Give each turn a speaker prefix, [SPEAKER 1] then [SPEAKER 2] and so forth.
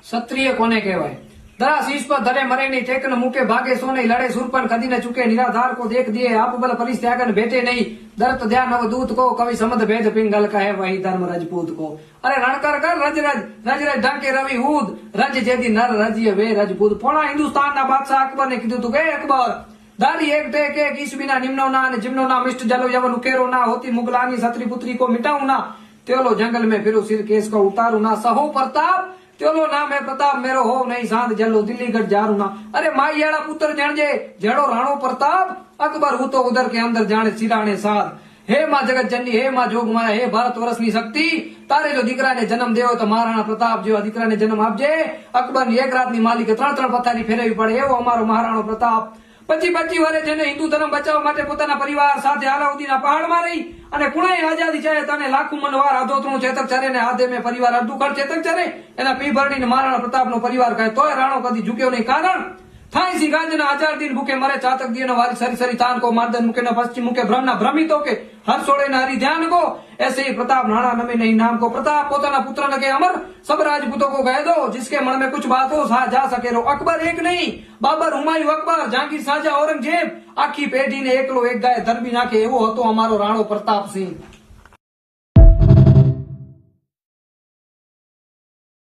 [SPEAKER 1] ક્ષત્રિય કોને કહેવાય? ધરા શીશ પર ધરે મરે નહીં, ટેકન મૂકે ભાગે સો નહીં, લડે સુરપન કદી ન ચૂકે, નિરાધાર કો દેખ દિए, आप बल परिस त्यागन भेटे नहीं, दरत ध्यान नव दूत को, कवि समद भेद पिंगल कहे वही धर्म रजपूत को। अरे रणकर कर रज रज रज रज ढंके रवि हूद, रज जेदी नर रजिय वे रजपूत। पोणा हिंदुस्तान ना बादशाह अकबर ने कीधुं तुं के अकबर दारी एक टेक एक ईस बिना निम्नो ना ने जिम्नो ना मिष्ट जलो यवन उकेरो ना, होती मुगलानी सत्री पुत्री को मिटाऊं ना, त्योलो जंगल में फिरो सिर केस को उतारू ना, सहो प्रताप त्योलो नाम है प्रताप मेरो हो नहीं, सांध जलो दिल्लीगढ़ जारू ना। अरे माईयाड़ा पुत्र जणजे जड़ो राणो प्रताप, अकबर हूं तो उधर के अंदर जाने सिराने साध। हे मां जगत जननी, हे मां जोग माया, हे भारत वर्षनी शक्ति, तारे जो दीकरा ने जन्म देवो तो महाराणा प्रताप जो दीकरा ने जन्म आपजे। अकबर ની એક રાતની માલિકે 3-3 પથારી ફેરવી પડે એવો અમારો મહારાણો પ્રતાપ 25-25 વર્ષે જેને હિન્દુ ધર્મ બચાવવા માટે પોતાના પરિવાર સાથે આલાઉદ્દીનના પહાડમાં રહી અને પુણે આઝાદી ચાહે તને લાખું મનવાર આધોતરું ચેતક ચરે ને આધે મેં પરિવાર અડધું ખડ ચેતક ચરે એના પી ભરડીને મહારાણા પ્રતાપનો પરિવાર કહે તોય રાણો કદી ઝૂક્યો નહીં, કારણ थाई सी गांजना 1000 दिन भूखे मरे, चातक दिए न वारी सरी सरी तान को, मार्दन मुके न पश्चिम मुके भ्रमना भ्रमित होके, हर सोड़े न हरि ध्यान को। ऐसे ही प्रताप नाना नमे नहीं नाम को, प्रताप पोताना पुत्र लगे अमर, सब राजपूतों को कह दो जिसके मन में कुछ बात हो जा सके रो। अकबर एक नहीं, बाबर हुमायूं अकबर, जहांगीर शाहजहां औरंगजेब, आखी पेढ़ी ने एकलो एक गाय धरबी नाखे एवो हतो अमारो राणो प्रताप सिंह।